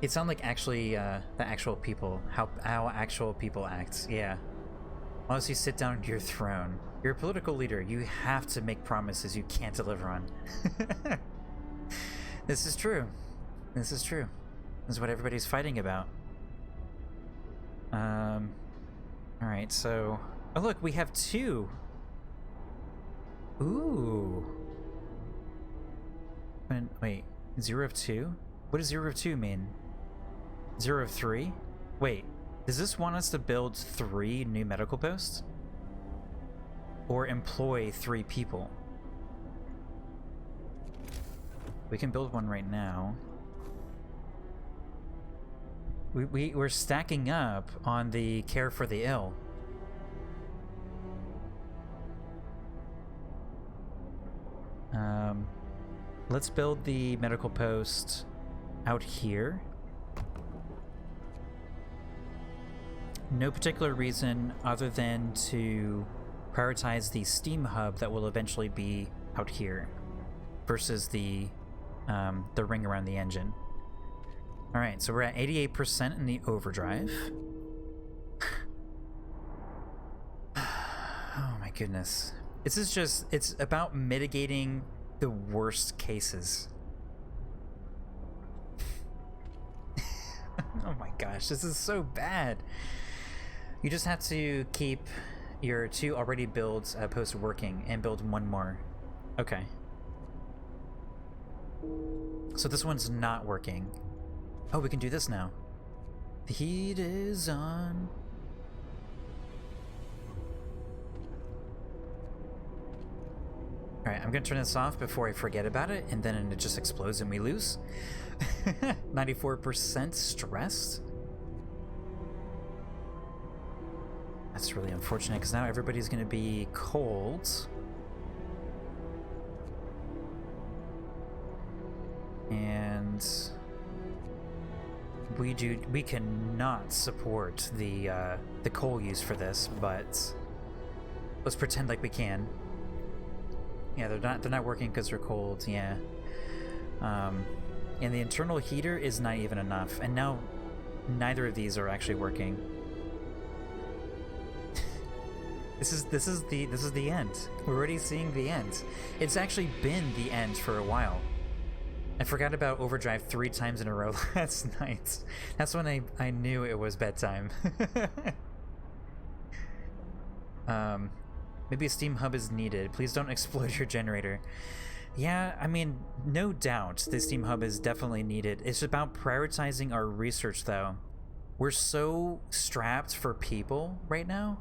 It sounds like actually the actual people, how actual people act. Yeah. Once you sit down on your throne, you're a political leader. You have to make promises you can't deliver on. This is true. This is true. This is what everybody's fighting about. Alright, so... Oh look, we have 2! Ooh! Wait, 0 of 2? What does 0 of 2 mean? 0 of 3? Wait, does this want us to build 3 new medical posts? Or employ 3 people? We can build one right now. We're stacking up on the care for the ill. Let's build the medical post out here. No particular reason other than to prioritize the steam hub that will eventually be out here versus the ring around the engine. All right, so we're at 88% in the overdrive. Oh my goodness. This is just, it's about mitigating the worst cases. Oh my gosh, this is so bad. You just have to keep your 2 already builds posts working and build 1 more. Okay. So this one's not working. Oh, we can do this now. The heat is on. Alright, I'm gonna turn this off before I forget about it, and then it just explodes and we lose. 94% stressed? That's really unfortunate, because now everybody's gonna be cold. And... we cannot support the coal use for this, but let's pretend like we can. Yeah, they're not working because they're cold. Yeah, and the internal heater is not even enough, and now neither of these are actually working. This is the end. We're already seeing the end. It's actually been the end for a while. I forgot about overdrive 3 times in a row last night. That's when I knew it was bedtime. Maybe a steam hub is needed. Please don't explode your generator. Yeah, I mean, no doubt the steam hub is definitely needed. It's about prioritizing our research, though. We're so strapped for people right now.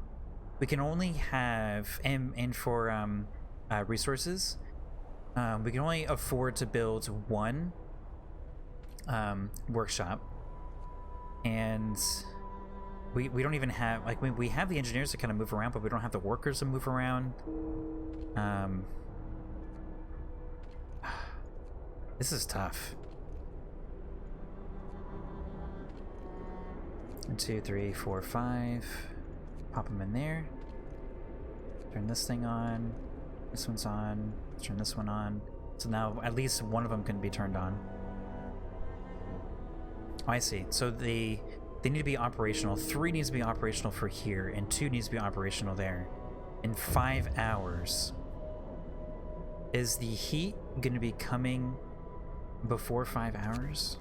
We can only have, and for resources, we can only afford to build 1 workshop, and we don't even have, like, we have the engineers to kind of move around, but we don't have the workers to move around. This is tough. 1, 2, 3, 4, 5. Pop them in there. Turn this thing on. This one's on. Turn this one on. So now at least one of them can be turned on. Oh, I see. So they need to be operational. 3 needs to be operational for here, and 2 needs to be operational there. In 5 hours. Is the heat going to be coming before 5 hours?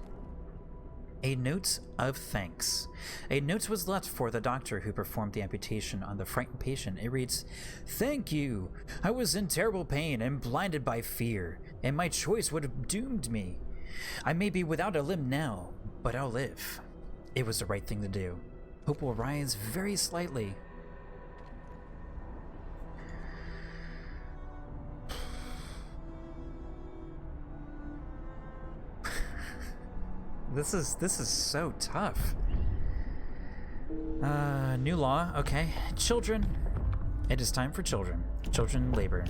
A note of thanks. A note was left for the doctor who performed the amputation on the frightened patient. It reads, "Thank you. I was in terrible pain and blinded by fear, and my choice would have doomed me. I may be without a limb now, but I'll live. It was the right thing to do. Hope will rise very slightly." This is so tough. New law. Okay. Children. It is time for children. Children labor.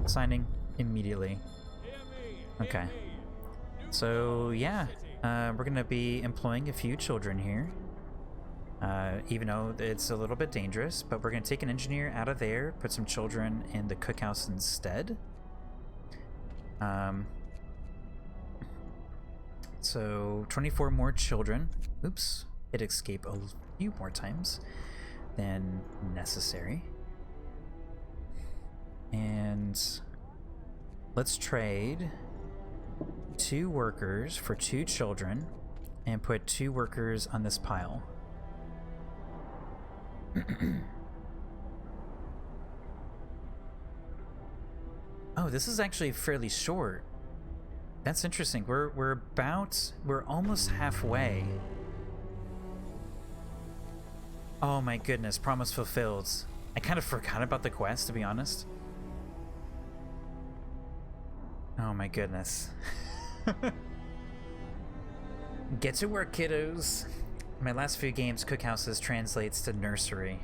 Signing immediately. Okay. So, yeah. We're going to be employing a few children here. Even though it's a little bit dangerous, but we're going to take an engineer out of there, put some children in the cookhouse instead. So 24 more children. Oops, hit escape a few more times than necessary. And let's trade 2 workers for 2 children and put 2 workers on this pile. Oh, this is actually fairly short. That's interesting. We're almost halfway. Oh my goodness, promise fulfilled. I kind of forgot about the quest, to be honest. Oh my goodness. Get to work, kiddos. My last few games, cookhouses translates to nursery.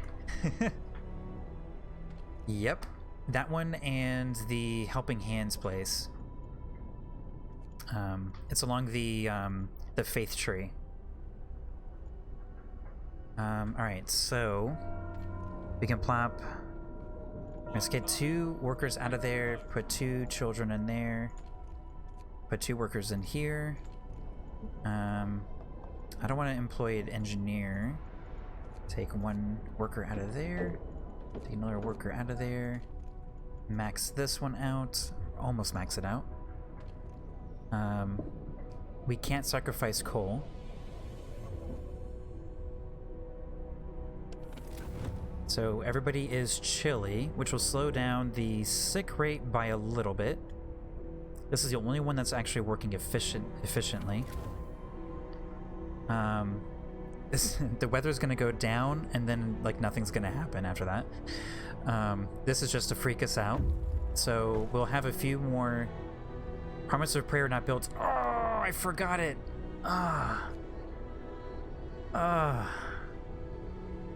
Yep. That one and the Helping Hands place. It's along the faith tree. Alright, so we can plop. Let's get 2 workers out of there, put 2 children in there, put 2 workers in here. I don't want to employ an engineer. Take 1 worker out of there, take another worker out of there, max this one out, almost max it out. We can't sacrifice coal. So everybody is chilly, which will slow down the sick rate by a little bit. This is the only one that's actually working efficiently. The weather's gonna go down, and then like nothing's gonna happen after that. This is just to freak us out. So we'll have a few more. Promise of prayer not built. Oh, I forgot it.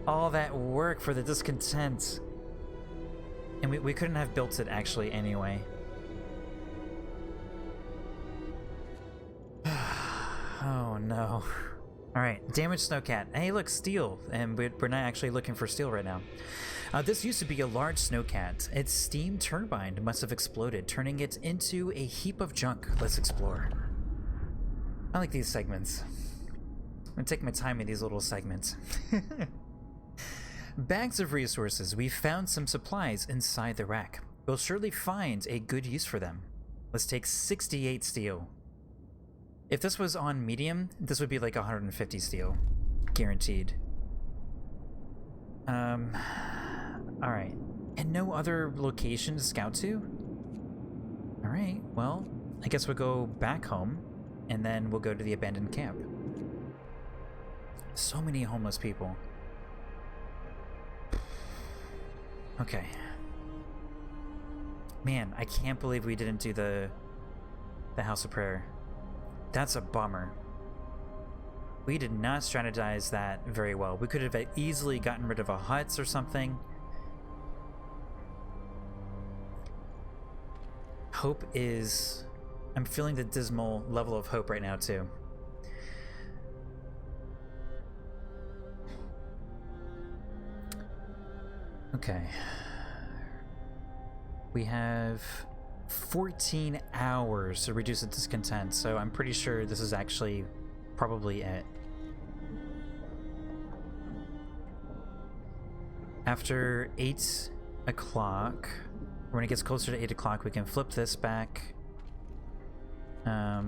All that work for the discontent. And we couldn't have built it actually anyway. Oh no. Alright, damaged snowcat. Hey look, steel. And we're not actually looking for steel right now. This used to be a large snowcat. Its steam turbine must have exploded, turning it into a heap of junk. Let's explore. I like these segments. I'm gonna take my time in these little segments. Bags of resources. We've found some supplies inside the rack. We'll surely find a good use for them. Let's take 68 steel. If this was on medium, this would be like 150 steel. Guaranteed. Alright. And no other location to scout to? Alright, well, I guess we'll go back home, and then we'll go to the abandoned camp. So many homeless people. Okay. Man, I can't believe we didn't do the House of Prayer. That's a bummer. We did not strategize that very well. We could have easily gotten rid of a huts or something. Hope is... I'm feeling the dismal level of hope right now, too. Okay. We have 14 hours to reduce the discontent, so I'm pretty sure this is actually probably it. After 8 o'clock, when it gets closer to 8 o'clock, we can flip this back. I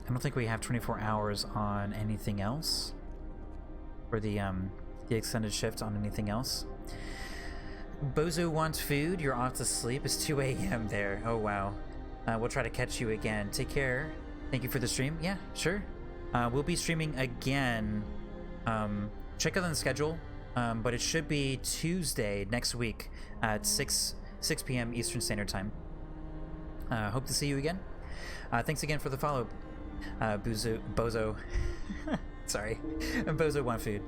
don't think we have 24 hours on anything else. For the extended shift on anything else. Bozo wants food. You're off to sleep. It's 2 a.m. there. Oh, wow. We'll try to catch you again. Take care. Thank you for the stream. Yeah, sure. We'll be streaming again. Check out on the schedule. But it should be Tuesday next week at 6 p.m. Eastern Standard Time. Hope to see you again. Thanks again for the follow. Bozo. Sorry. Bozo want food.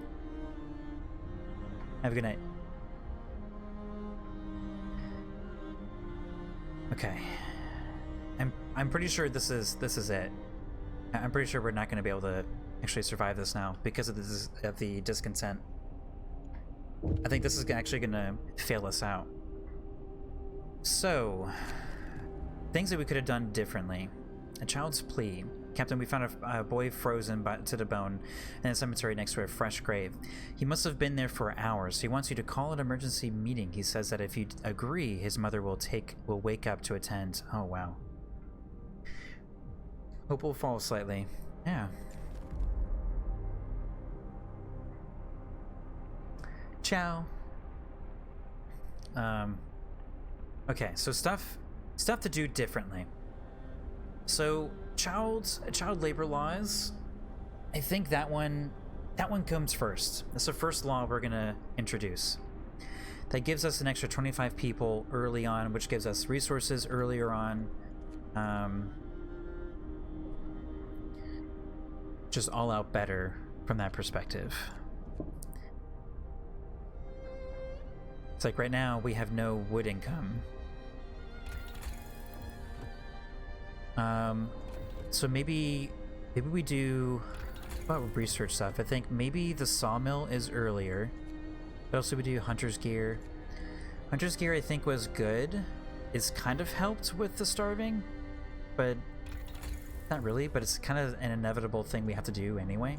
Have a good night. Okay. I'm pretty sure this is it. I'm pretty sure we're not going to be able to actually survive this now because of the discontent. I think this is actually going to fail us out. So, things that we could have done differently. A child's plea. Captain, we found a boy frozen to the bone in a cemetery next to a fresh grave. He must have been there for hours. He wants you to call an emergency meeting. He says that if you agree, his mother will wake up to attend. Oh, wow. Hope will fall slightly. Yeah. Ciao. Okay, so stuff to do differently. So child labor laws, I think that one comes first. That's the first law we're gonna introduce. That gives us an extra 25 people early on, which gives us resources earlier on. Just all out better from that perspective. It's like right now we have no wood income. So maybe we do about research stuff. I think maybe the sawmill is earlier. What else do we do? Hunter's gear. Hunter's gear I think was good. It's kind of helped with the starving, but not really, but it's kind of an inevitable thing we have to do anyway.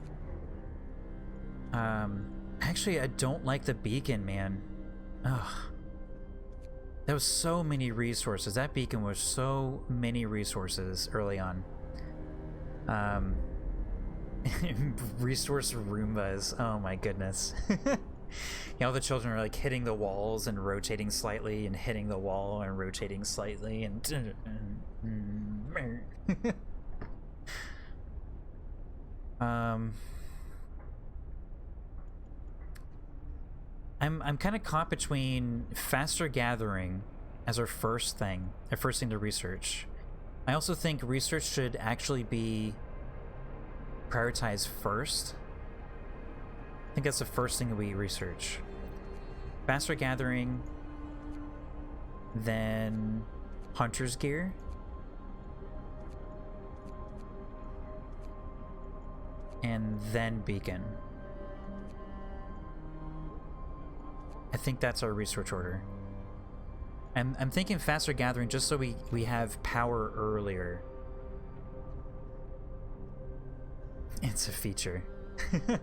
Actually, I don't like the beacon, man. Ugh. That was so many resources. That beacon was so many resources early on. Resource Roombas. Oh my goodness. Yeah, all the children are like hitting the walls and rotating slightly and hitting the wall and rotating slightly and I'm kind of caught between faster gathering as our first thing to research. I also think research should actually be prioritized first. I think that's the first thing that we research. Faster gathering, then hunter's gear, and then beacon. I think that's our research order. I'm thinking faster gathering just so we have power earlier. It's a feature. That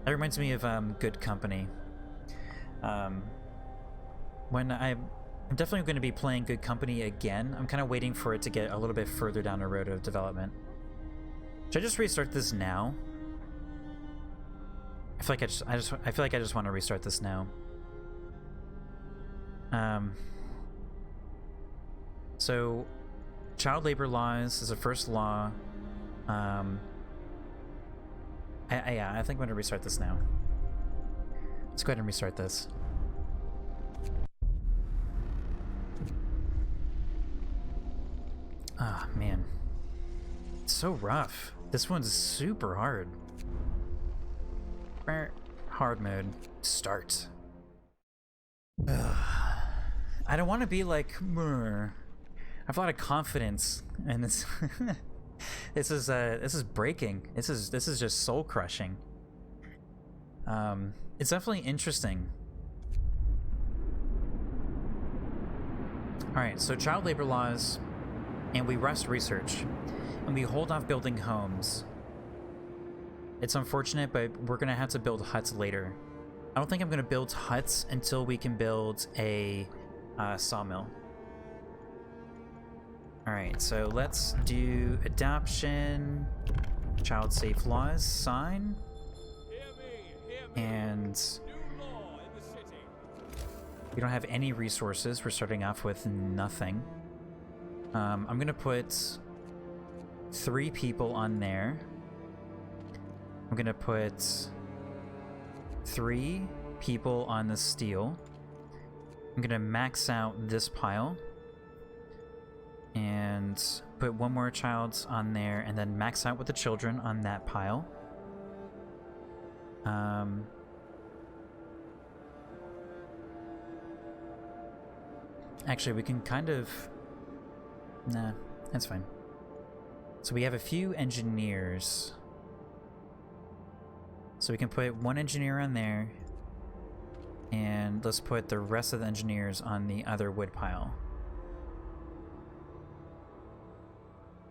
reminds me of Good Company. When I'm definitely going to be playing Good Company again. I'm kind of waiting for it to get a little bit further down the road of development. Should I just restart this now? I feel like I just want to restart this now. So child labor laws is the first law. Yeah, I think I'm going to restart this now. Let's go ahead and restart this. Ah, man. It's so rough. This one's super hard. Hard mode. Start. Ugh. I don't want to be like, I have a lot of confidence, and this this is breaking. This is just soul crushing. It's definitely interesting. All right, so child labor laws, and we rest research, and we hold off building homes. It's unfortunate, but we're gonna have to build huts later. I don't think I'm gonna build huts until we can build a sawmill. Alright, so let's do adoption, child safe laws, sign, and we don't have any resources. We're starting off with nothing. I'm gonna put 3 people on there. I'm gonna put 3 people on the steel. I'm gonna max out this pile and put 1 more child on there, and then max out with the children on that pile. Actually, we can kind of... Nah, that's fine. So we have a few engineers. So we can put 1 engineer on there, and let's put the rest of the engineers on the other wood pile.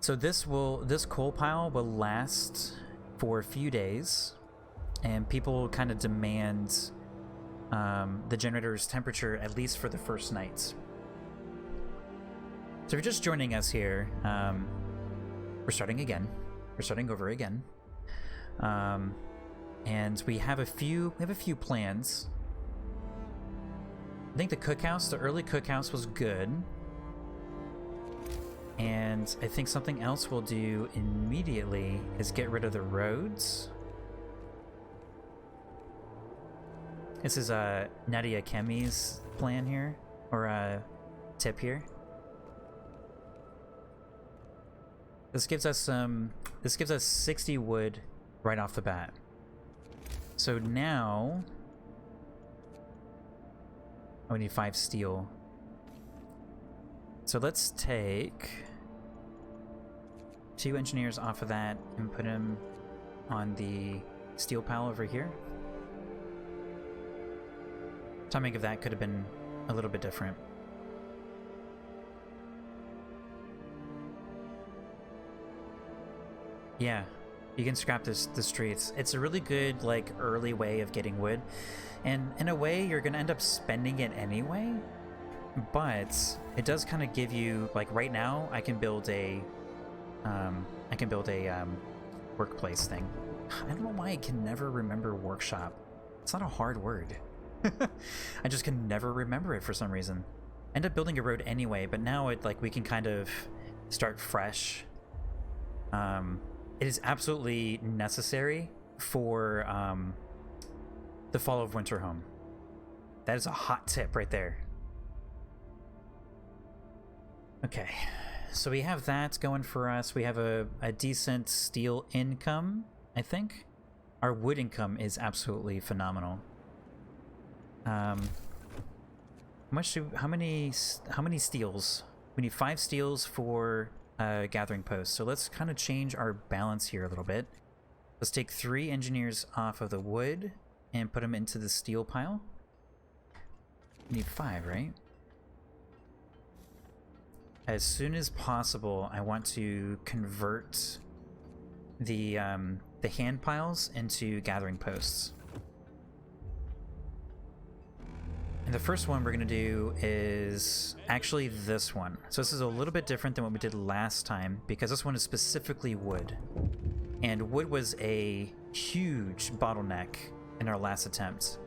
So this coal pile will last for a few days, and people kind of demand the generator's temperature at least for the first night. So if you're just joining us here, we're starting again. We're starting over again, and we have a few plans. I think the early cookhouse was good. And I think something else we'll do immediately is get rid of the roads. This is Nadia Kemi's plan here, or tip here. This gives us 60 wood right off the bat. So now we need 5 steel. So let's take 2 engineers off of that and put them on the steel pile over here. Timing of that could have been a little bit different. Yeah, you can scrap the streets. It's a really good, like, early way of getting wood. And in a way, you're gonna end up spending it anyway. But it does kind of give you, like, right now, I can build a workplace thing. I don't know why I can never remember workshop. It's not a hard word. I just can never remember it for some reason. End up building a road anyway, but now we can kind of start fresh. It is absolutely necessary for the Fall of Winter Home. That is a hot tip right there. Okay, so we have that going for us. We have a decent steel income, I think. Our wood income is absolutely phenomenal. How many steels? We need 5 steels for gathering posts. So let's kind of change our balance here a little bit. Let's take 3 engineers off of the wood and put them into the steel pile. We need 5, right? As soon as possible, I want to convert the hand piles into gathering posts. And the first one we're going to do is actually this one. So this is a little bit different than what we did last time, because this one is specifically wood. And wood was a huge bottleneck in our last attempt.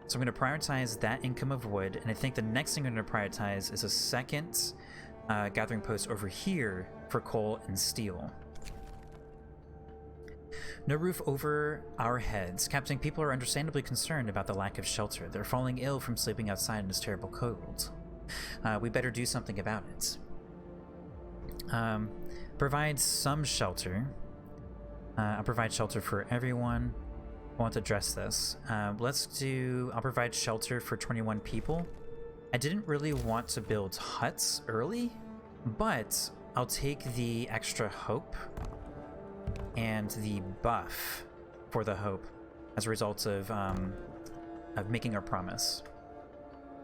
So I'm going to prioritize that income of wood, and I think the next thing I'm going to prioritize is a second gathering post over here for coal and steel. No roof over our heads. Captain, people are understandably concerned about the lack of shelter. They're falling ill from sleeping outside in this terrible cold. We better do something about it. Provide some shelter. I'll provide shelter for everyone. I want to address this. I'll provide shelter for 21 people. I didn't really want to build huts early, but I'll take the extra hope and the buff for the hope as a result of making our promise,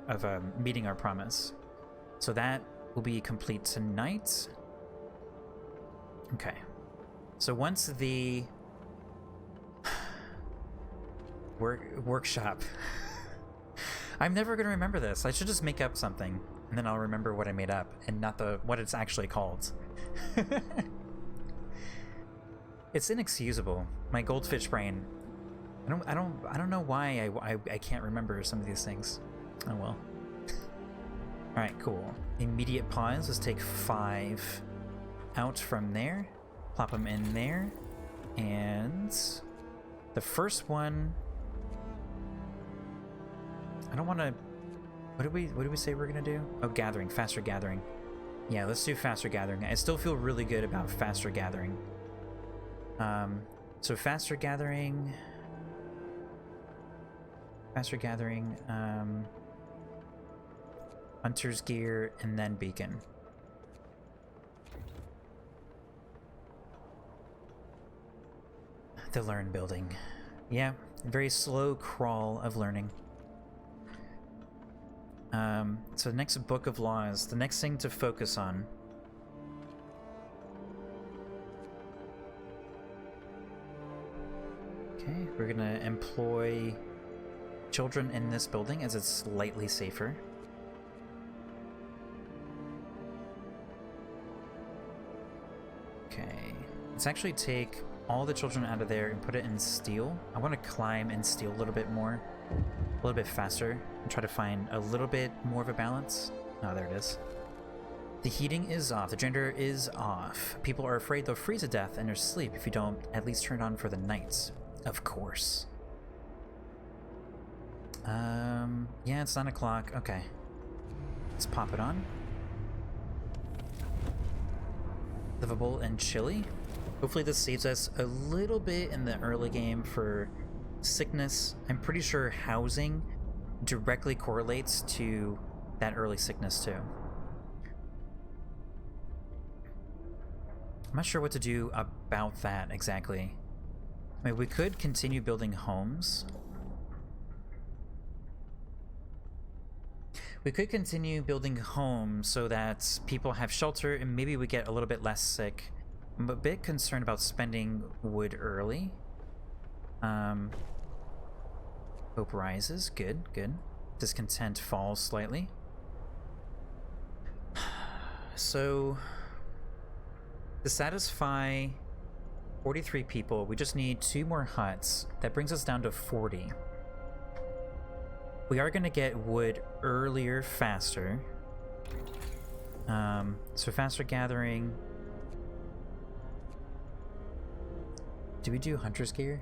of meeting our promise. So that will be complete tonight. Okay. So once the workshop. I'm never going to remember this. I should just make up something, and then I'll remember what I made up, and not what it's actually called. It's inexcusable. My goldfish brain. I don't know why I can't remember some of these things. Oh well. All right, cool. Immediate pause. Let's take 5 out from there. Plop them in there, and the first one. I don't want to. What did we say we're gonna do? Oh, gathering, faster gathering. Yeah, let's do faster gathering. I still feel really good about faster gathering. So faster gathering. Hunter's gear and then beacon. The learn building. Yeah, very slow crawl of learning. So the next book of laws, the next thing to focus on Okay, we're gonna employ children in this building as it's slightly safer. Okay, let's actually take all the children out of there and put it in steel. I want to climb in steel a little bit more, a little bit faster, and try to find a little bit more of a balance. Oh, there it is. The heating is off. The generator is off. People are afraid they'll freeze to death in their sleep if you don't at least turn it on for the night. Of course. Yeah, it's 9 o'clock. Okay. Let's pop it on. Livable and chilly. Hopefully this saves us a little bit in the early game for sickness. I'm pretty sure housing directly correlates to that early sickness too. I'm not sure what to do about that exactly. I mean, we could continue building homes. We could continue building homes so that people have shelter and maybe we get a little bit less sick. I'm a bit concerned about spending wood early. Hope rises. Good, good. Discontent falls slightly. So, to satisfy 43 people, we just need 2 more huts. That brings us down to 40. We are going to get wood earlier, faster. So faster gathering. Do we do hunter's gear?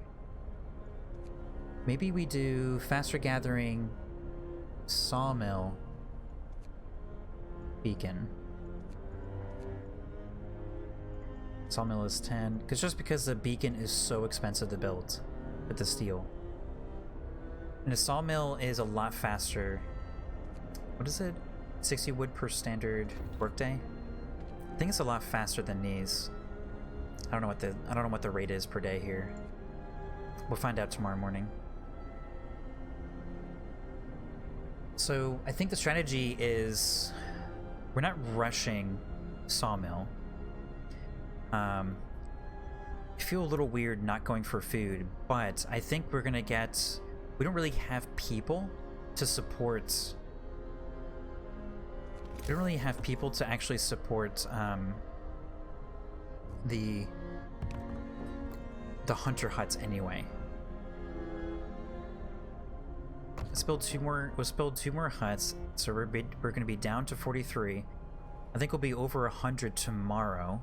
Maybe we do faster gathering, sawmill, beacon. Sawmill is 10, because the beacon is so expensive to build with the steel. And the sawmill is a lot faster. What is it? 60 wood per workday? I think it's a lot faster than these. I don't know what the rate is per day here. We'll find out tomorrow morning. So I think the strategy is we're not rushing sawmill. I feel a little weird not going for food, but I think we're gonna get. We don't really have people to support. We don't really have people to actually support the hunter huts anyway. Let's build 2 more. Let's build 2 more huts. So we're going to be down to 43. I think we'll be over 100 tomorrow.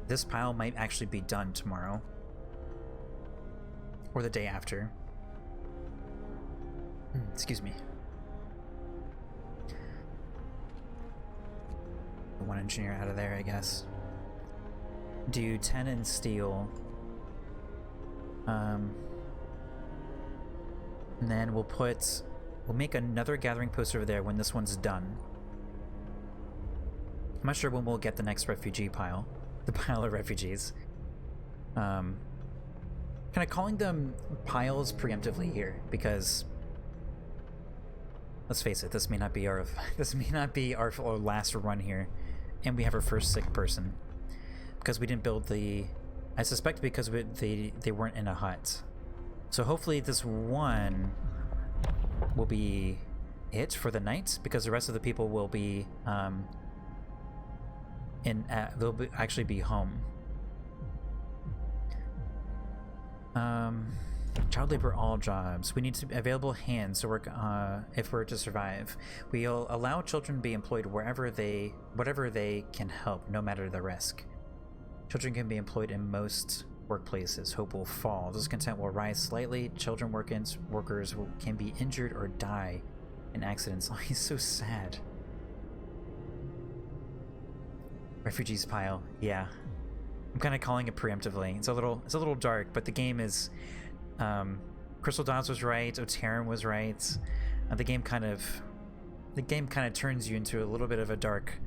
This pile might actually be done tomorrow. Or the day after. Excuse me. 1 engineer out of there, I guess. Do 10 in steel. And then we'll make another gathering post over there when this one's done. I'm not sure when we'll get the next refugee pile. The pile of refugees. Kind of calling them piles preemptively here because let's face it, this may not be our last run here, and we have our first sick person because we didn't build the. I suspect because they weren't in a hut. So hopefully this one will be it for the night because the rest of the people will be actually be home. Child labor, all jobs. We need to available hands to work if we're to survive. We'll allow children to be employed whatever they can help, no matter the risk. Children can be employed in most workplaces. Hope will fall. Discontent will rise slightly. Children workers can be injured or die in accidents. Oh, he's so sad. Refugees pile. Yeah. I'm kind of calling it preemptively. It's a little dark, but the game is. Crystal Dawes was right. Oteran was right. The game kind of turns you into a little bit of a dark,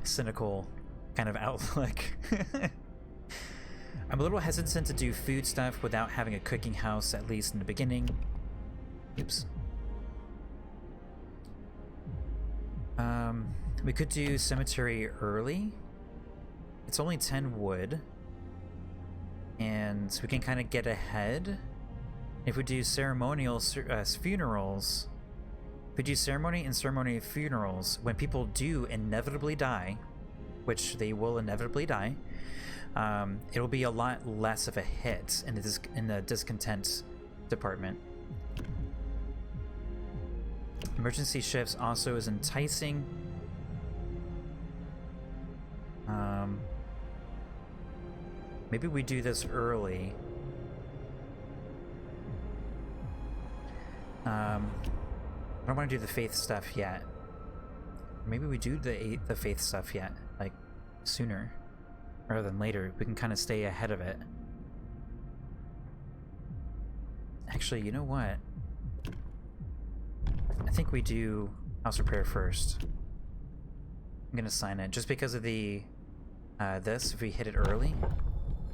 cynical kind of outlook. I'm a little hesitant to do food stuff without having a cooking house, at least in the beginning. Oops. We could do cemetery early. It's only 10 wood. And we can kind of get ahead. If we do ceremonial funerals, if we do ceremony and ceremonial funerals, when people do inevitably die, which they will inevitably die, it'll be a lot less of a hit in the discontent department. Emergency shifts also is enticing. Maybe we do this early. I don't want to do the faith stuff yet. Maybe we do the faith stuff yet, like sooner rather than later. We can kind of stay ahead of it. Actually, you know what? I think we do House Repair first. I'm gonna sign it just because of the this. If we hit it early,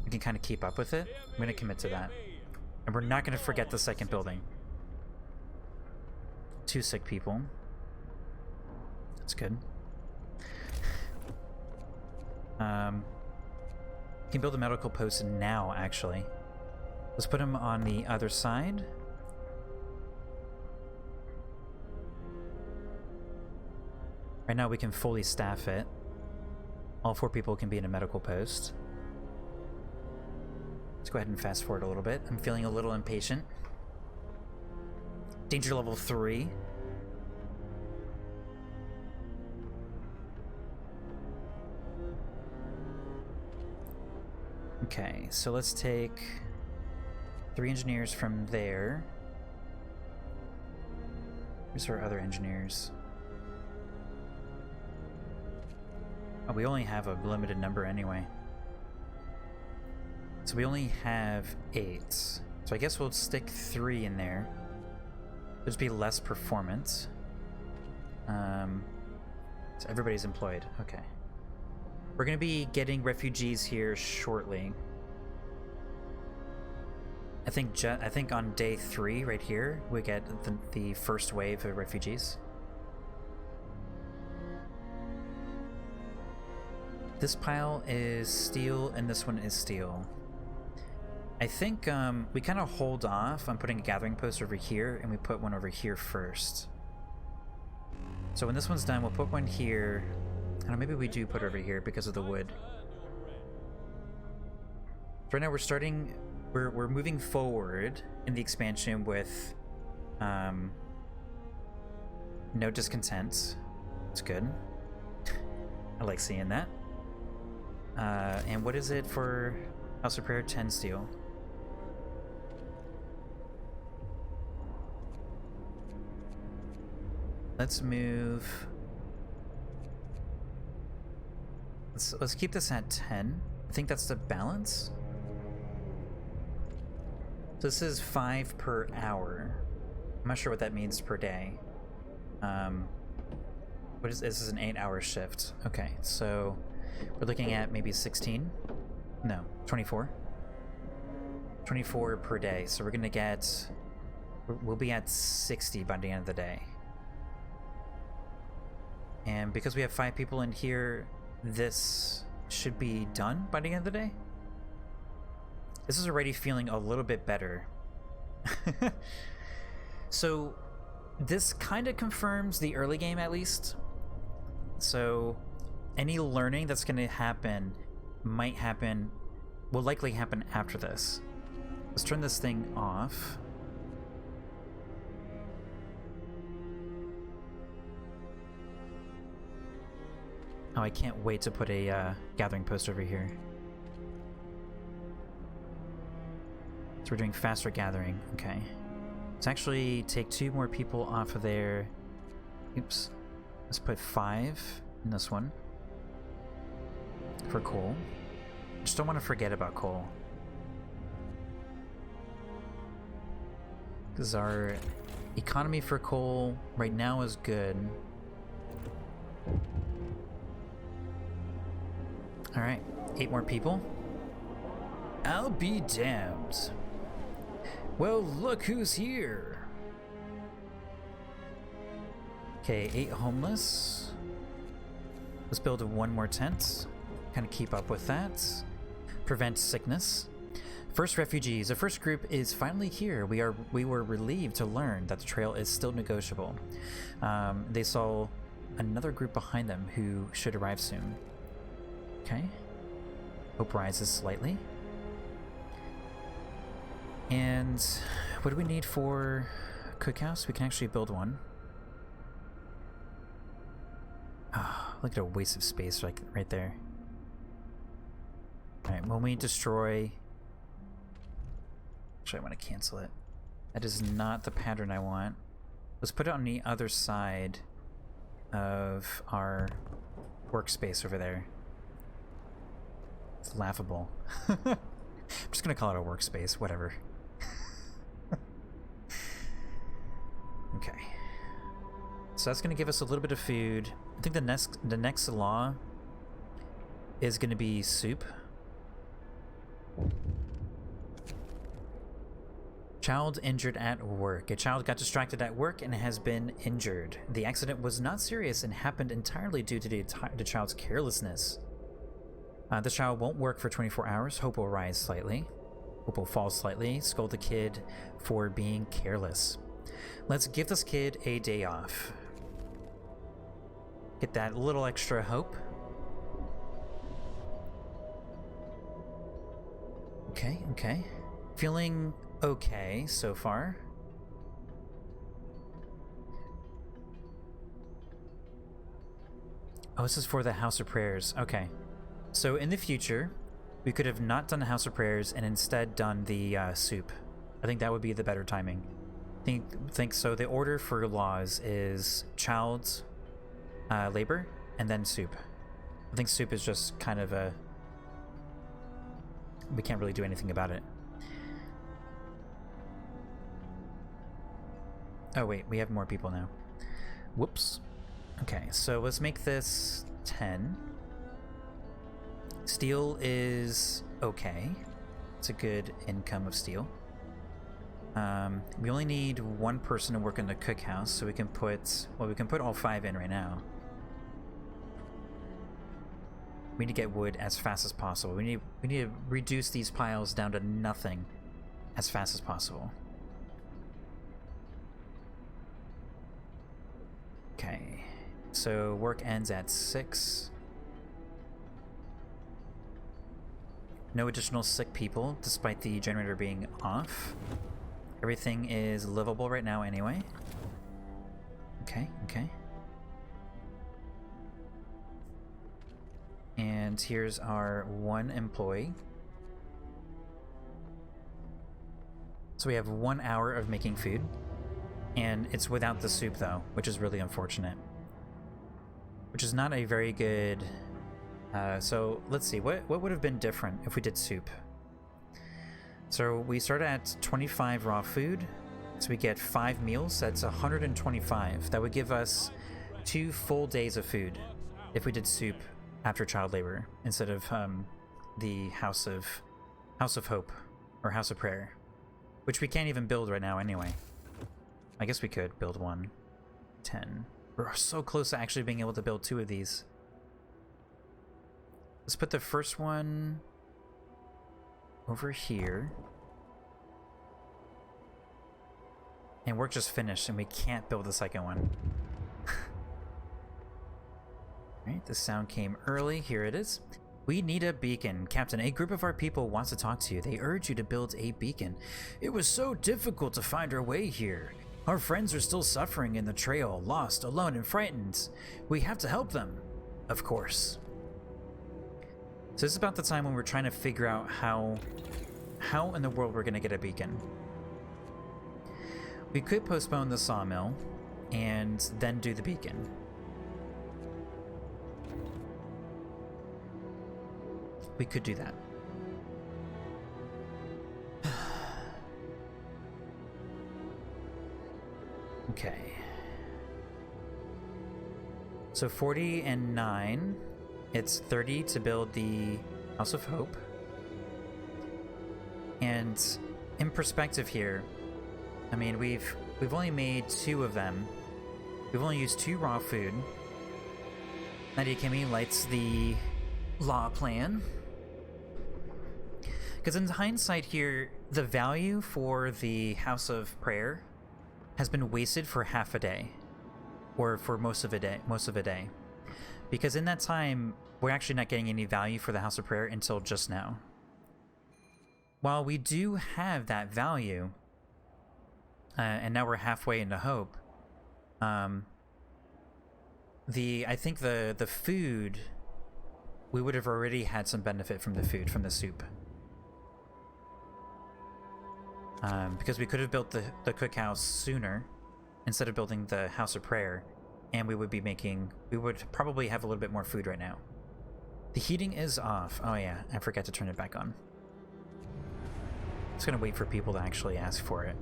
we can kind of keep up with it. I'm gonna commit to that, and we're not gonna forget the second building. 2 sick people. That's good. You can build a medical post now, actually. Let's put him on the other side. Right now we can fully staff it. All 4 people can be in a medical post. Let's go ahead and fast forward a little bit. I'm feeling a little impatient. Danger level 3. Okay, so let's take 3 engineers from there. Where's our other engineers? Oh, we only have a limited number anyway. So we only have 8. So I guess we'll stick 3 in there. There's be less performance. So everybody's employed. Okay. We're gonna be getting refugees here shortly. I think on day 3 right here we get the first wave of refugees. This pile is steel and this one is steel. I think we kind of hold off on putting a gathering post over here and we put one over here first. So when this one's done, we'll put one here. I don't know, maybe we do put it over here because of the wood. Right now we're moving forward in the expansion with no discontent. It's good. I like seeing that. And what is it for House Repair? 10 steel. Let's move. Let's keep this at 10. I think that's the balance. So this is 5 per hour. I'm not sure what that means per day. This is an 8-hour shift. Okay, so we're looking at maybe 16. No, 24. 24 per day. So we're gonna get. We'll be at 60 by the end of the day. And because we have 5 people in here, this should be done by the end of the day. This is already feeling a little bit better. So this kind of confirms the early game at least. So any learning that's going to happen will likely happen after this. Let's turn this thing off. Oh, I can't wait to put a gathering post over here. So we're doing faster gathering. Okay. Let's actually take 2 more people off of there. Oops. Let's put 5 in this one. For coal. Just don't want to forget about coal. Because our economy for coal right now is good. Alright, 8 more people. I'll be damned. Well, look who's here. Okay, 8 homeless. Let's build 1 more tent. Kind of keep up with that. Prevent sickness. First refugees. The first group is finally here. We were relieved to learn that the trail is still negotiable. They saw another group behind them who should arrive soon. Okay. Hope rises slightly. And what do we need for cookhouse? We can actually build one. Ah, look at a waste of space right there. Alright, when we destroy... Actually, I want to cancel it. That is not the pattern I want. Let's put it on the other side of our workspace over there. It's laughable. I'm just gonna call it a workspace, whatever. Okay. So that's gonna give us a little bit of food. I think the next law is gonna be soup. Child injured at work. A child got distracted at work and has been injured. The accident was not serious and happened entirely due to the child's carelessness. The child won't work for 24 hours. Hope will rise slightly. Hope will fall slightly. Scold the kid for being careless. Let's give this kid a day off. Get that little extra hope. Okay, okay. Feeling okay so far. Oh, this is for the House of Prayers. Okay. So in the future, we could have not done the House of Prayers and instead done the soup. I think that would be the better timing. Think so. The order for laws is child labor and then soup. I think soup is just kind of a... We can't really do anything about it. Oh wait, we have more people now. Whoops. Okay, so let's make this 10. Steel is okay. It's a good income of steel. We only need one person to work in the cookhouse, so we can put... Well, we can put all 5 in right now. We need to get wood as fast as possible. We need to reduce these piles down to nothing as fast as possible. Okay, so work ends at 6. No additional sick people, despite the generator being off. Everything is livable right now anyway. Okay, okay. And here's our 1 employee. So we have 1 hour of making food. And it's without the soup though, which is really unfortunate. Which is not a very good... so let's see, what would have been different if we did soup? So we start at 25 raw food, so we get 5 meals, that's 125. That would give us 2 full days of food if we did soup after child labor instead of the House of Hope or House of Prayer, which we can't even build right now anyway. I guess we could build 1. 10. We're so close to actually being able to build 2 of these. Let's put the first one over here. And work just finished and we can't build the second one. Alright, the sound came early. Here it is. We need a beacon. Captain, a group of our people wants to talk to you. They urge you to build a beacon. It was so difficult to find our way here. Our friends are still suffering in the trail, lost, alone, and frightened. We have to help them. Of course. So this is about the time when we're trying to figure out how in the world we're going to get a beacon. We could postpone the sawmill and then do the beacon. We could do that. Okay. So 40 and 9. It's 30 to build the House of Hope. And in perspective here, I mean, we've only made 2 of them. We've only used 2 raw food. Nadia Kimi lights the law plan. Because in hindsight here, the value for the House of Prayer has been wasted for half a day. Or for most of a day. Because in that time, we're actually not getting any value for the House of Prayer until just now. While we do have that value, and now we're halfway into Hope, I think the food, we would have already had some benefit from the food, from the soup. Because we could have built the cookhouse sooner instead of building the House of Prayer, and we would probably have a little bit more food right now. The heating is off. Oh yeah, I forgot to turn it back on. Just gonna wait for people to actually ask for it.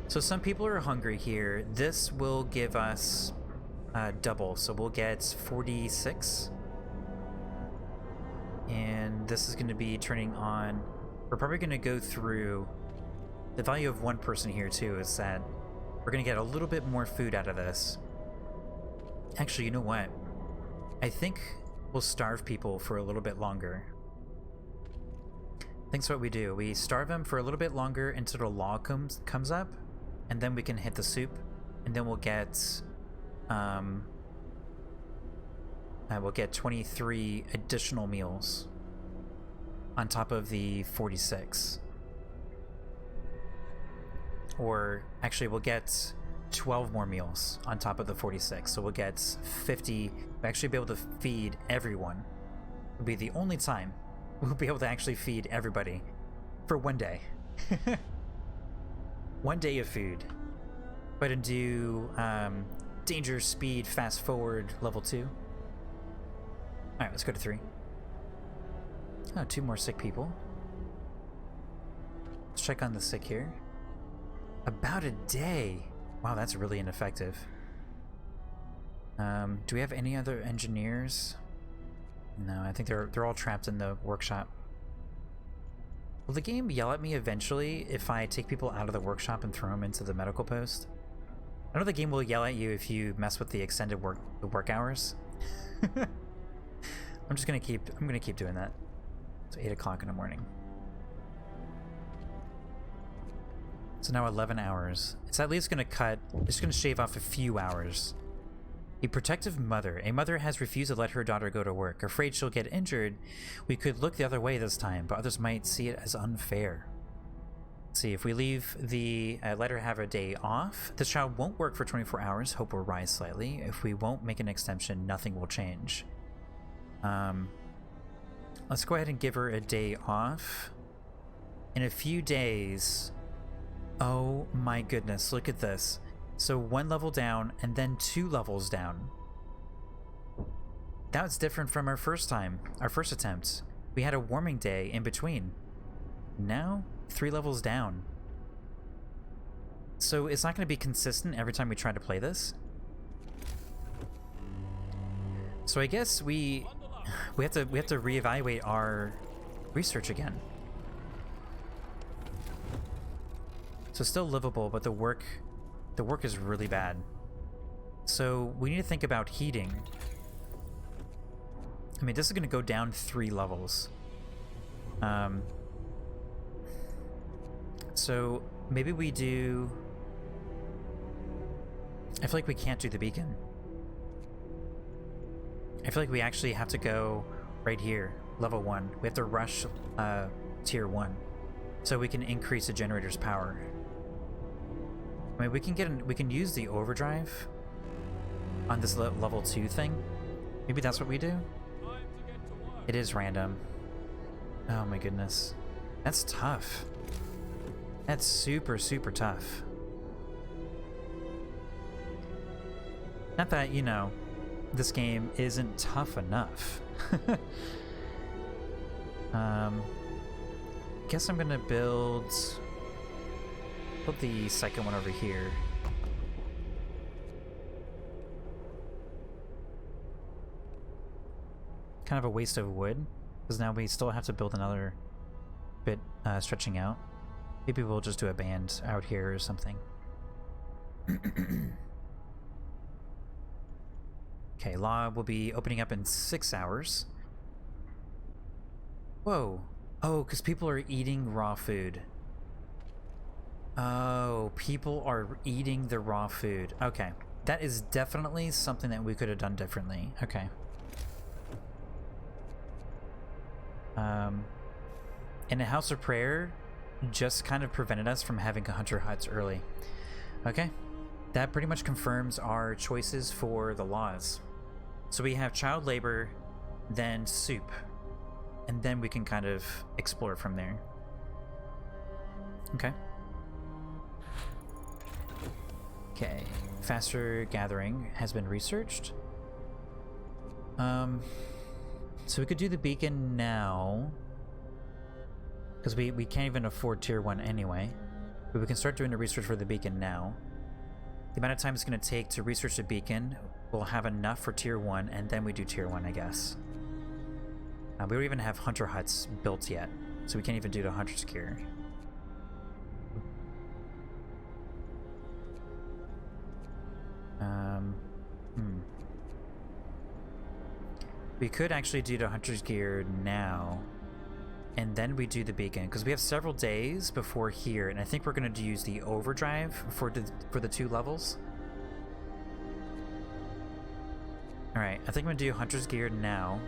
So some people are hungry here. This will give us double, so we'll get 46. And this is going to be turning on. We're probably going to go through the value of one person here too, is that we're going to get a little bit more food out of this. Actually, you know what? I think we'll starve people for a little bit longer. I think that's what we do. We starve them for a little bit longer until the law comes up, and then we can hit the soup, and then we'll get 23 additional meals on top of the 46. Or actually, we'll get 12 more meals on top of the 46, so we'll get 50. We'll actually be able to feed everyone. It'll be the only time we'll be able to actually feed everybody for one day. One day of food. Go ahead and do danger, speed, fast forward, level 2. Alright, let's go to 3. Oh, 2 more sick people. Let's check on the sick here. About a day. Wow, that's really ineffective. Do we have any other engineers? No, I think they're all trapped in the workshop. Will the game yell at me eventually if I take people out of the workshop and throw them into the medical post? I know the game will yell at you if you mess with the extended work hours. I'm gonna keep doing that. It's 8 o'clock in the morning. So now 11 hours. It's at least it's gonna shave off a few hours. A protective mother. A mother has refused to let her daughter go to work. Afraid she'll get injured, we could look the other way this time, but others might see it as unfair. Let's see, if we leave let her have a day off, the child won't work for 24 hours, hope will rise slightly. If we won't make an extension, nothing will change. Let's go ahead and give her a day off. In a few days, oh my goodness, look at this. So 1 level down and then 2 levels down. That's different from our first attempt. We had a warming day in between. Now, 3 levels down. So it's not going to be consistent every time we try to play this. So I guess we have to reevaluate our research again. So still livable, but the work is really bad. So we need to think about heating. I mean, this is going to go down 3 levels. So maybe we do... I feel like we can't do the beacon. I feel like we actually have to go right here, level 1. We have to rush tier 1 so we can increase the generator's power. I mean, we can use the overdrive on this level 2 thing. Maybe that's what we do? It is random. Oh my goodness. That's tough. That's super, super tough. Not that, you know, this game isn't tough enough. Guess I'm gonna build the second one over here. Kind of a waste of wood, because now we still have to build another bit stretching out. Maybe we'll just do a band out here or something. Okay, law will be opening up in 6 hours. Whoa. Oh, because people are eating raw food. Oh, people are eating the raw food. Okay. That is definitely something that we could have done differently. Okay. And a House of Prayer just kind of prevented us from having hunter huts early. Okay. That pretty much confirms our choices for the laws. So we have child labor, then soup, and then we can kind of explore from there. Okay. Okay. Faster gathering has been researched. So we could do the beacon now, because we can't even afford tier 1 anyway. But we can start doing the research for the beacon now. The amount of time it's going to take to research the beacon, we'll have enough for tier 1, and then we do tier 1, I guess. We don't even have hunter huts built yet, so we can't even do the hunter's gear. We could actually do the hunter's gear now, and then we do the beacon, because we have several days before here, and I think we're going to use the overdrive for the 2 levels. Alright, I think I'm going to do hunter's gear now.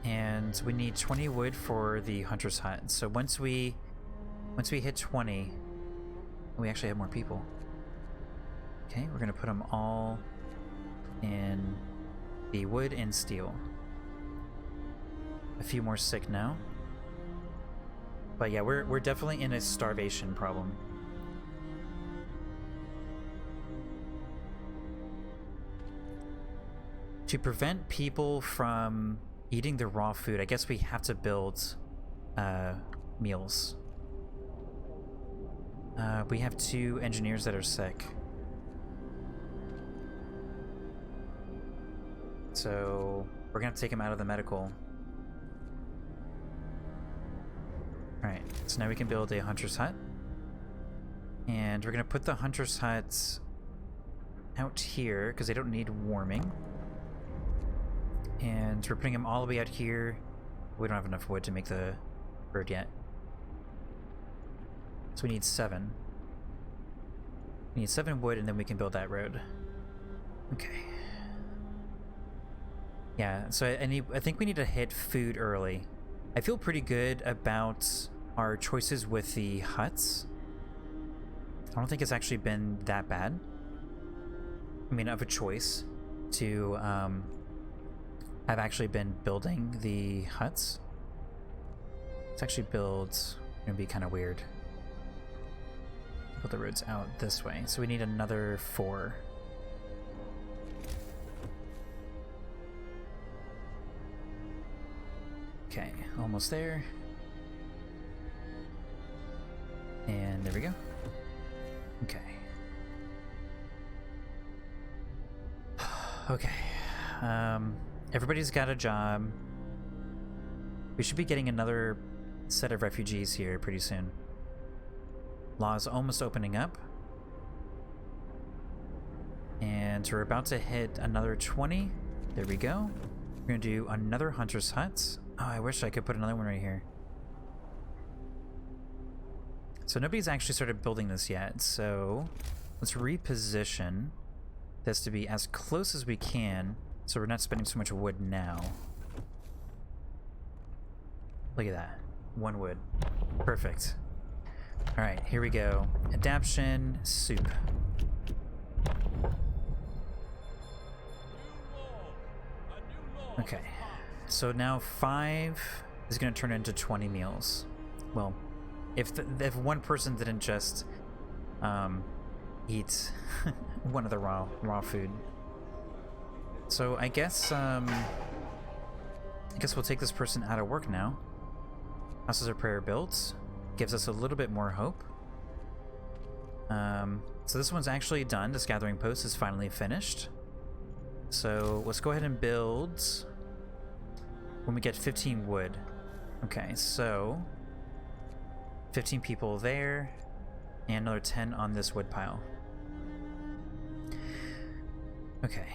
And we need 20 wood for the hunter's hut. So once we hit 20, we actually have more people. Okay, we're gonna put them all in the wood and steel. A few more sick now. But yeah, we're definitely in a starvation problem. To prevent people from eating the raw food, I guess we have to build meals. We have 2 engineers that are sick. So we're gonna have to take them out of the medical. Alright, so now we can build a hunter's hut. And we're gonna put the hunter's hut out here, because they don't need warming. And we're putting them all the way out here. We don't have enough wood to make the bird yet. So we need 7. We need 7 wood, and then we can build that road. Okay. Yeah, so I think we need to hit food early. I feel pretty good about our choices with the huts. I don't think it's actually been that bad. I mean, of a choice to have actually been building the huts. Let's actually build, gonna be kind of weird. Build the roads out this way. So we need another 4. Okay, almost there. And there we go. Okay. Okay. Everybody's got a job. We should be getting another set of refugees here pretty soon. Law's almost opening up. And we're about to hit another 20. There we go. We're gonna do another hunter's hut. Oh, I wish I could put another one right here. So nobody's actually started building this yet, so let's reposition this to be as close as we can, so we're not spending so much wood now. Look at that. 1 wood. Perfect. Alright, here we go. Adaption, soup. Okay. So now 5 is going to turn into 20 meals. Well, if one person didn't just eat one of the raw food. So I guess we'll take this person out of work now. Houses of Prayer built. Gives us a little bit more hope. So this one's actually done. This gathering post is finally finished. So let's go ahead and build when we get 15 wood. Okay, so 15 people there, and another 10 on this wood pile. Okay,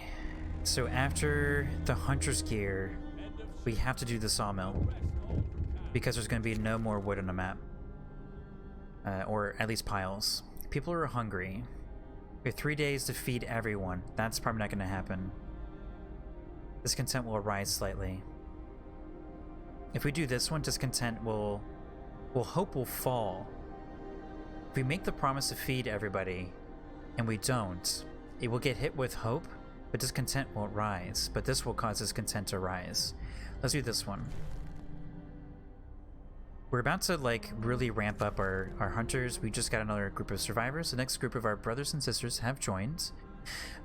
So after the hunter's gear, we have to do the sawmill because there's going to be no more wood on the map, or at least piles. People are hungry. We have 3 days to feed everyone. That's probably not going to happen. Discontent will rise slightly. If we do this one, discontent will hope will fall. If we make the promise to feed everybody and we don't, it will get hit with hope, but discontent won't rise. But this will cause discontent to rise. Let's do this one. We're about to like really ramp up our hunters. We just got another group of survivors. The next group of our brothers and sisters have joined.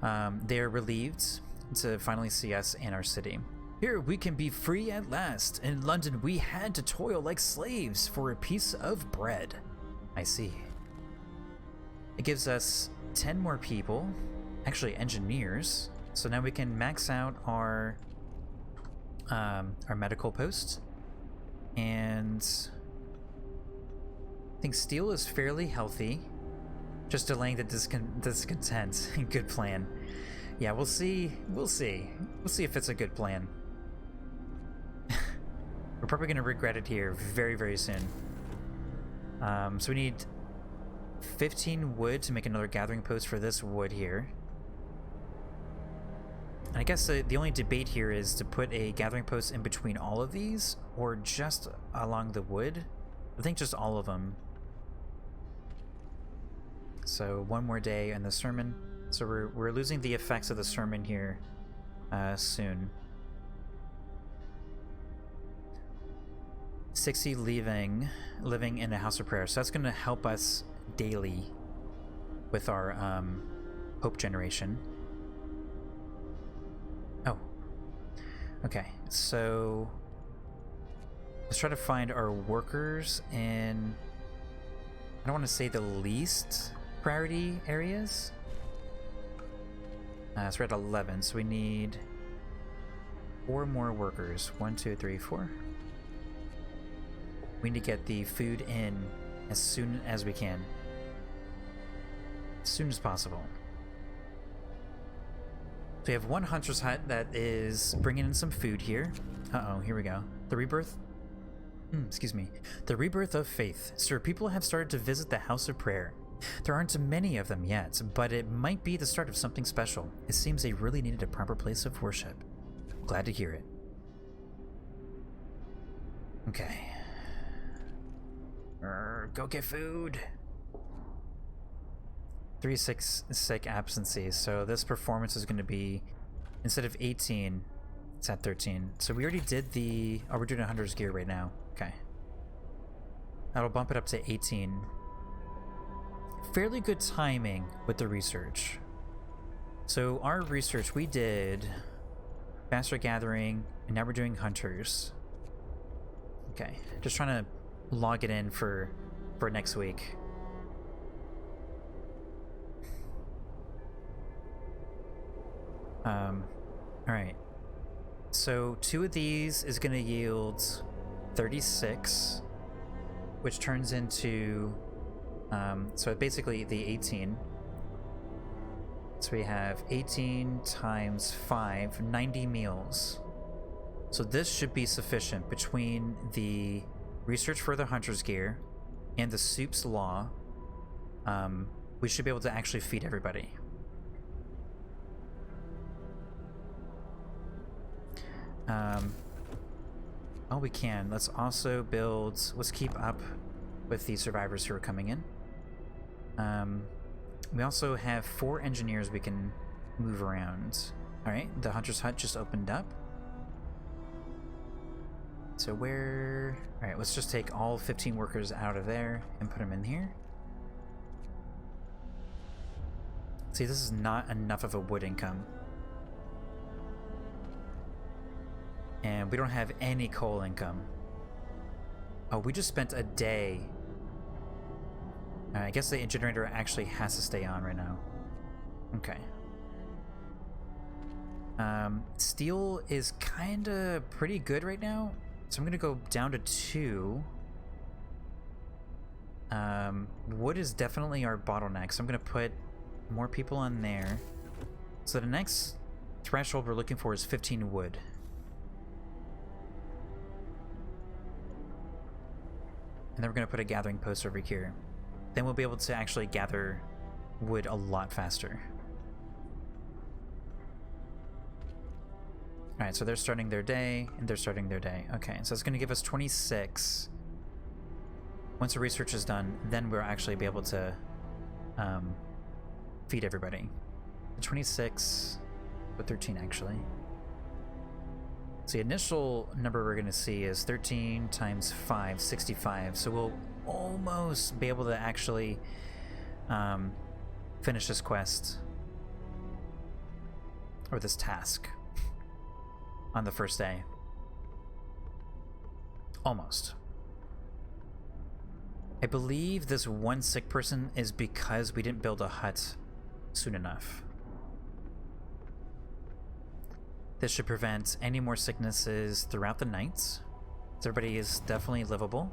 They are relieved to finally see us in our city. Here we can be free at last. In London we had to toil like slaves for a piece of bread. I see. It gives us 10 more people, actually engineers. So now we can max out our medical post. And I think steel is fairly healthy. Just delaying the discontent. Good plan. Yeah, we'll see. We'll see if it's a good plan. We're probably going to regret it here very, very soon. So we need 15 wood to make another gathering post for this wood here. And I guess the only debate here is to put a gathering post in between all of these or just along the wood. I think just all of them. So one more day in the sermon. So we're losing the effects of the sermon here soon. 60 living in a house of prayer. So that's going to help us daily with our hope generation. Oh, okay. So let's try to find our workers in, I don't want to say the least priority areas. So we're at 11, so we need 4 more workers. 1, 2, 3, 4. We need to get the food in as soon as we can. As soon as possible. So we have one hunter's hut that is bringing in some food here. Uh-oh, here we go. The rebirth? Excuse me. The rebirth of faith. Sir, people have started to visit the house of prayer. There aren't many of them yet, but it might be the start of something special. It seems they really needed a proper place of worship. Glad to hear it. Okay. Go get food. 3 sick absences. So this performance is going to be, instead of 18, it's at 13. So we already did the... Oh, we're doing a hunter's gear right now. Okay. That'll bump it up to 18. Fairly good timing with the research. So our research, we did faster gathering, and now we're doing hunters. Okay, just trying to log it in for next week. Alright. So 2 of these is going to yield 36, which turns into so basically the 18. So we have 18 times 5, 90 meals. So this should be sufficient between the research for the hunter's gear and the soup's law. We should be able to actually feed everybody. Oh, we can. Let's also build... Let's keep up with the survivors who are coming in. We also have 4 engineers we can move around. Alright, the hunter's hut just opened up. So where... Alright, let's just take all 15 workers out of there and put them in here. See, this is not enough of a wood income. And we don't have any coal income. Oh, we just spent a day. I guess the generator actually has to stay on right now. Okay. Steel is kinda pretty good right now, so I'm gonna go down to 2. Wood is definitely our bottleneck, so I'm gonna put more people on there. So the next threshold we're looking for is 15 wood. And then we're going to put a gathering post over here. Then we'll be able to actually gather wood a lot faster. Alright, so they're starting their day, and they're starting their day. Okay, so it's going to give us 26. Once the research is done, then we'll actually be able to feed everybody. 26 with 13, actually. So the initial number we're going to see is 13 times 5, 65. So we'll almost be able to actually finish this quest, or this task, on the first day. Almost. I believe this one sick person is because we didn't build a hut soon enough. This should prevent any more sicknesses throughout the night. So everybody is definitely livable.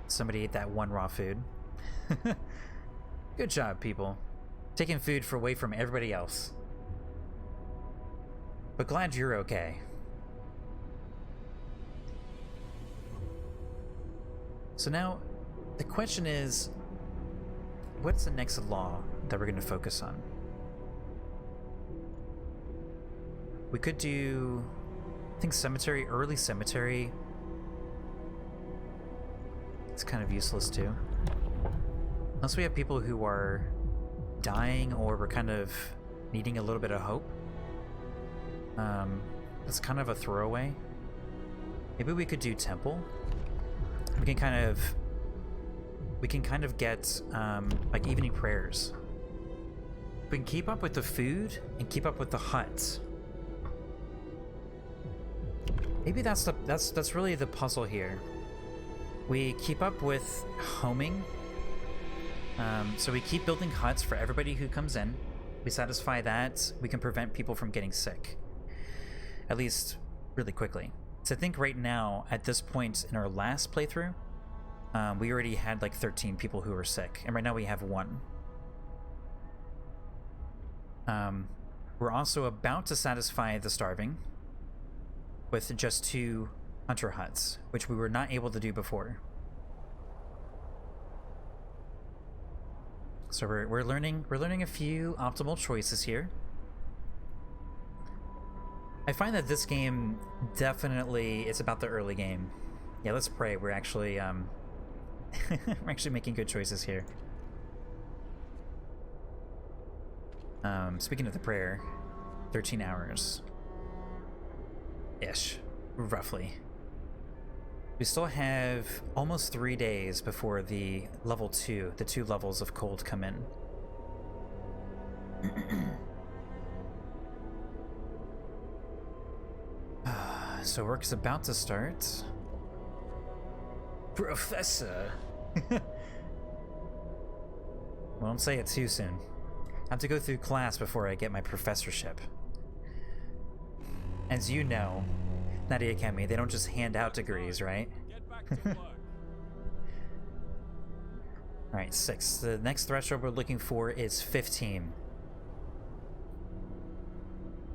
Somebody ate that one raw food. Good job, people. Taking food away from everybody else. But glad you're okay. So now, the question is, what's the next law that we're going to focus on? We could do, I think, cemetery, early cemetery. It's kind of useless too. Unless we have people who are dying or we're kind of needing a little bit of hope. That's kind of a throwaway. Maybe we could do temple. We can kind of get like evening prayers. We can keep up with the food and keep up with the huts. Maybe that's really the puzzle here. We keep up with homing. So we keep building huts for everybody who comes in. We satisfy that. We can prevent people from getting sick. At least really quickly. So I think right now, at this point in our last playthrough, we already had like 13 people who were sick. And right now we have 1. We're also about to satisfy the starving with just 2 hunter huts, which we were not able to do before. So we're learning a few optimal choices here. I find that this game definitely is about the early game. Yeah, let's pray. We're actually we're actually making good choices here. Speaking of the prayer, 13 hours ish, roughly. We still have almost 3 days before the level 2, the 2 levels of cold come in. So work is about to start. Professor! Well, don't say it too soon. I have to go through class before I get my professorship. As you know, Nadia Kemi, they don't just hand out degrees, right? Alright, 6. The next threshold we're looking for is 15.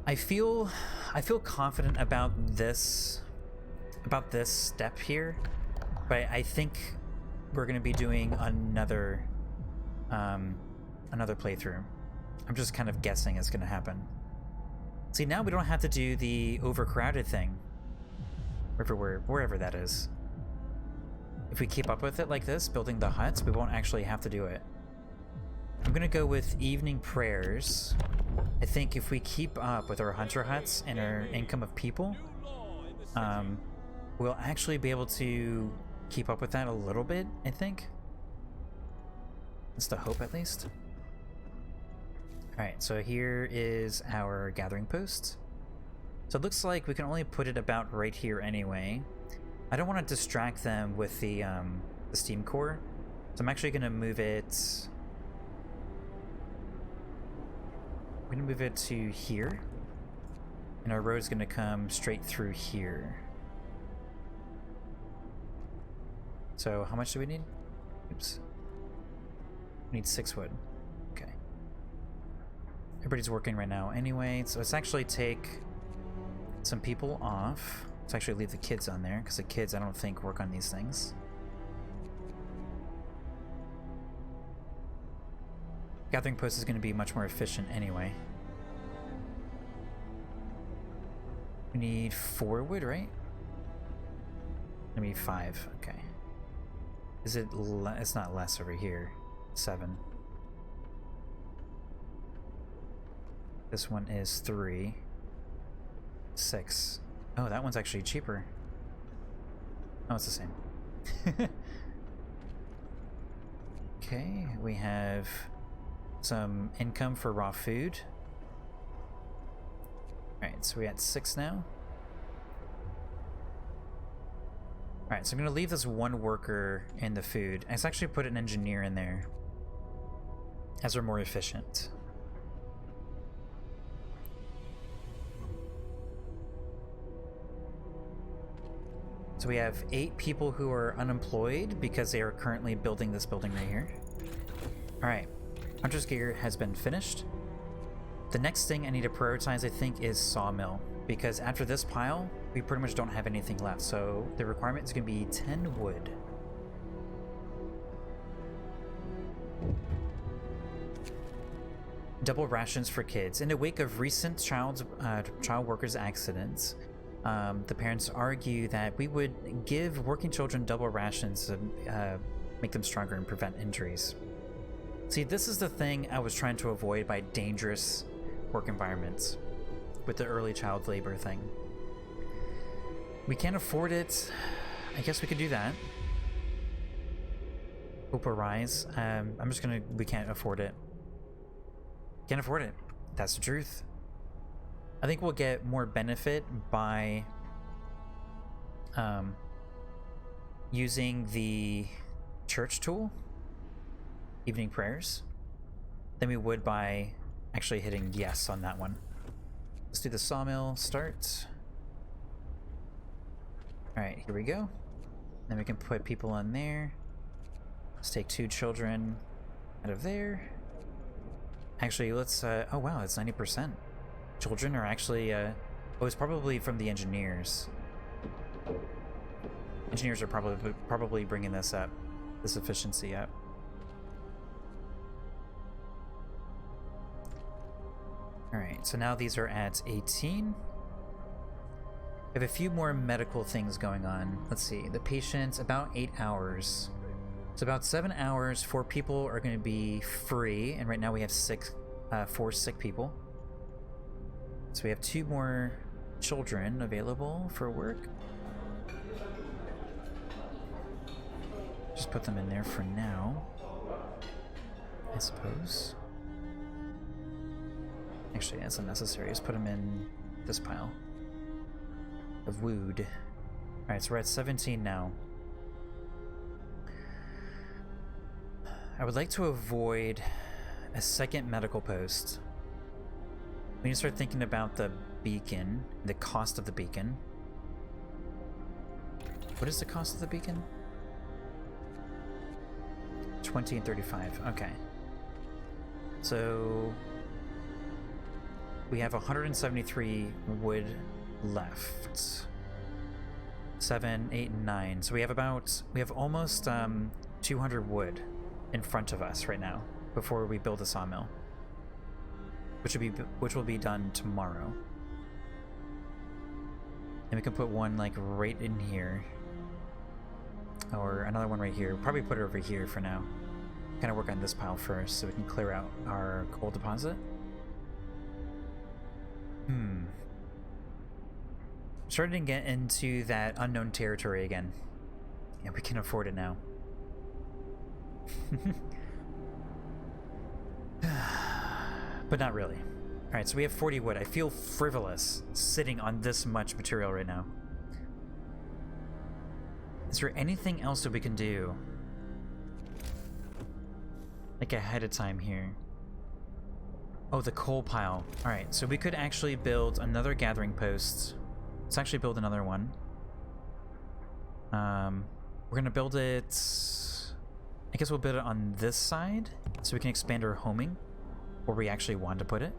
I feel confident about this step here, but I think we're gonna be doing another playthrough. I'm just kind of guessing it's gonna happen. See, now we don't have to do the overcrowded thing. Wherever that is. If we keep up with it like this, building the huts, we won't actually have to do it. I'm gonna go with evening prayers. I think if we keep up with our hunter huts and our income of people, we'll actually be able to keep up with that a little bit, I think. That's the hope, at least. Alright, so here is our gathering post. So it looks like we can only put it about right here anyway. I don't want to distract them with the steam core, so I'm actually going to move it... I'm going to move it to here, and our road's going to come straight through here. So how much do we need? Oops. We need 6 wood. Okay. everybody's working right now anyway, so let's actually take some people off. Let's actually leave the kids on there, because the kids, I don't think, work on these things. Gathering post is going to be much more efficient anyway. We need 4 wood, right? I need 5, okay. Is it it's not less over here. 7. This one is 3. 6. Oh, that one's actually cheaper. Oh, it's the same. Okay, we have some income for raw food. Alright, so we're at 6 now. Alright, so I'm going to leave this one worker in the food. Let's actually put an engineer in there, as we're more efficient. So we have 8 people who are unemployed because they are currently building this building right here. Alright, Hunter's Gear has been finished. The next thing I need to prioritize, I think, is Sawmill, because after this pile, we pretty much don't have anything left, so the requirement is going to be 10 wood. Double rations for kids. In the wake of recent child workers accidents, the parents argue that we would give working children double rations to make them stronger and prevent injuries. See, this is the thing I was trying to avoid by dangerous work environments with the early child labor thing. We can't afford it. I guess we could do that. Hope arise. I'm just gonna... We can't afford it. Can't afford it. That's the truth. I think we'll get more benefit by using the church tool, evening prayers, than we would by actually hitting yes on that one. Let's do the sawmill start. Alright, here we go. Then we can put people on there. Let's take 2 children out of there. Actually, let's... oh wow, it's 90%. Children are actually... oh, it's probably from the engineers. Engineers are probably bringing this up. This efficiency up. Alright, so now these are at 18. We have a few more medical things going on. Let's see, the patient's about 8 hours. So about 7 hours, 4 people are going to be free, and right now we have 4 sick people. So we have 2 more children available for work. Just put them in there for now, I suppose. Actually, that's unnecessary. Just put them in this pile of wood. Alright, so we're at 17 now. I would like to avoid a second medical post. We need to start thinking about the beacon, the cost of the beacon. What is the cost of the beacon? 20 and 35. Okay. So we have 173 wood left. 7, 8, and 9. So we have almost 200 wood in front of us right now before we build a sawmill, which will be done tomorrow. And we can put one like right in here, or another one right here. We'll probably put it over here for now. Kind of work on this pile first so we can clear out our coal deposit. Starting to get into that unknown territory again. Yeah, we can afford it now. But not really. Alright, so we have 40 wood. I feel frivolous sitting on this much material right now. Is there anything else that we can do? Like ahead of time here. Oh, the coal pile. Alright, so we could actually build another gathering post. Let's actually build another one. We're gonna build it... I guess we'll build it on this side, so we can expand our homing where we actually want to put it.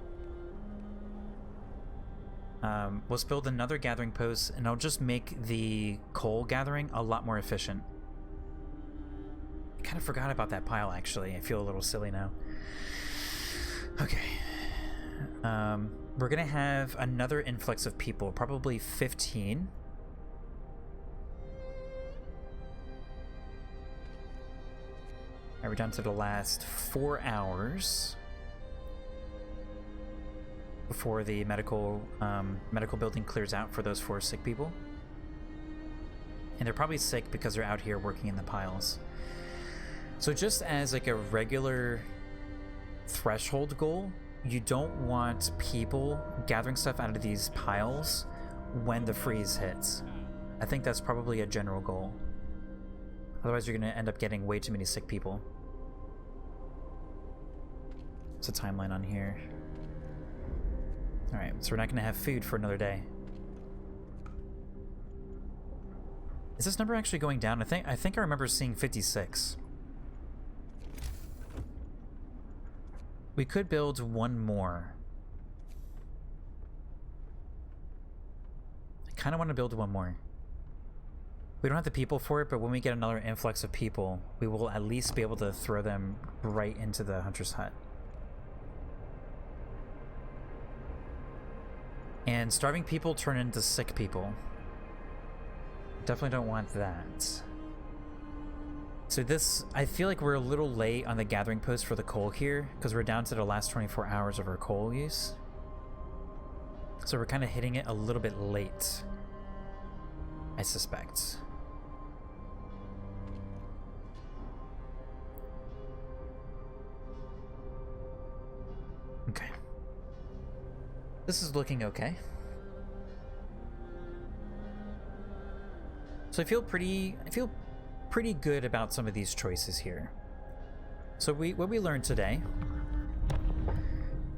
Let's build another gathering post, and I'll just make the coal gathering a lot more efficient. I kind of forgot about that pile, actually. I feel a little silly now. Okay. We're gonna have another influx of people, probably 15. Alright, we're down to the last 4 hours before the medical building clears out for those 4 sick people. And they're probably sick because they're out here working in the piles. So just as like a regular threshold goal, you don't want people gathering stuff out of these piles when the freeze hits. I think that's probably a general goal. Otherwise you're going to end up getting way too many sick people. What's the timeline on here? Alright, so we're not going to have food for another day. Is this number actually going down? I think I remember seeing 56. We could build one more. I kind of want to build one more. We don't have the people for it, but when we get another influx of people, we will at least be able to throw them right into the hunter's hut. And starving people turn into sick people. Definitely don't want that. So this, I feel like we're a little late on the gathering post for the coal here, because we're down to the last 24 hours of our coal use. So we're kind of hitting it a little bit late, I suspect. Okay. This is looking okay. So I feel pretty good about some of these choices here. So what we learned today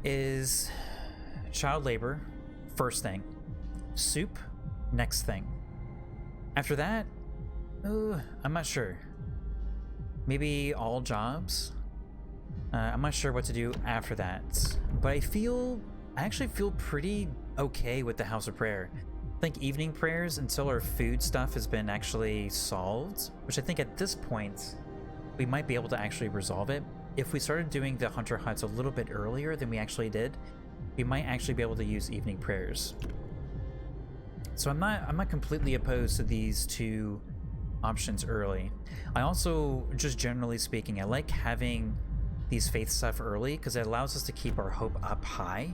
is child labor, first thing. Soup, next thing. After that, I'm not sure. Maybe all jobs? I'm not sure what to do after that. But I actually feel pretty okay with the House of Prayer. I think evening prayers until our food stuff has been actually solved, which I think at this point we might be able to actually resolve it. If we started doing the hunter huts a little bit earlier than we actually did, we might actually be able to use evening prayers. So I'm not completely opposed to these two options early. I also, just generally speaking, I like having these faith stuff early because it allows us to keep our hope up high.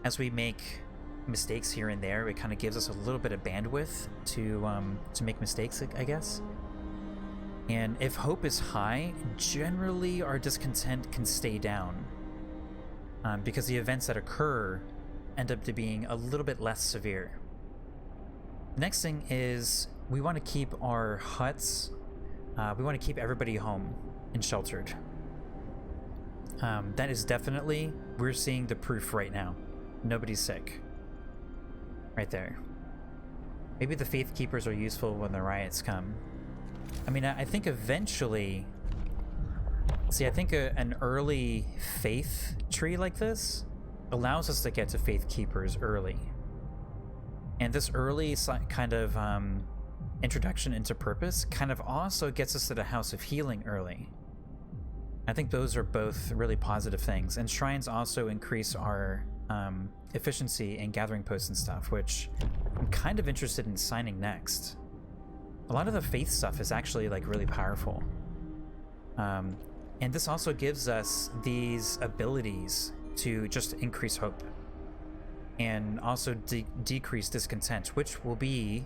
As we make mistakes here and there, it kind of gives us a little bit of bandwidth to make mistakes, I guess. And if hope is high, generally our discontent can stay down, because the events that occur end up to being a little bit less severe. The next thing is we want to keep our huts, we want to keep everybody home and sheltered. That is definitely, we're seeing the proof right now. Nobody's sick. Right there. Maybe the faith keepers are useful when the riots come. I mean, I think eventually... See, I think an early faith tree like this allows us to get to faith keepers early. And this early kind of introduction into purpose kind of also gets us to the House of Healing early. I think those are both really positive things. And shrines also increase our efficiency in gathering posts and stuff, which I'm kind of interested in signing next. A lot of the faith stuff is actually like really powerful. And this also gives us these abilities to just increase hope and also decrease discontent, which will be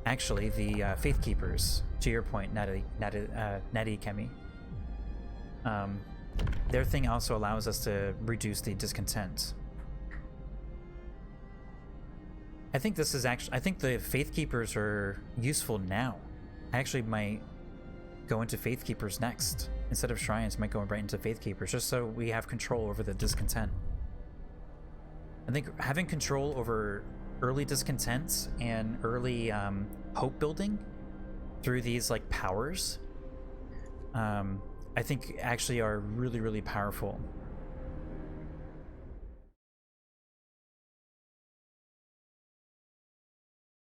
actually the faith keepers, to your point, Natty Kemi. Their thing also allows us to reduce the discontent. I think this is actually, I think the faith keepers are useful now. I actually might go into faith keepers next. Instead of shrines, might go right into faith keepers, just so we have control over the discontent. I think having control over early discontent and early hope building through these like powers, I think actually are really, really powerful.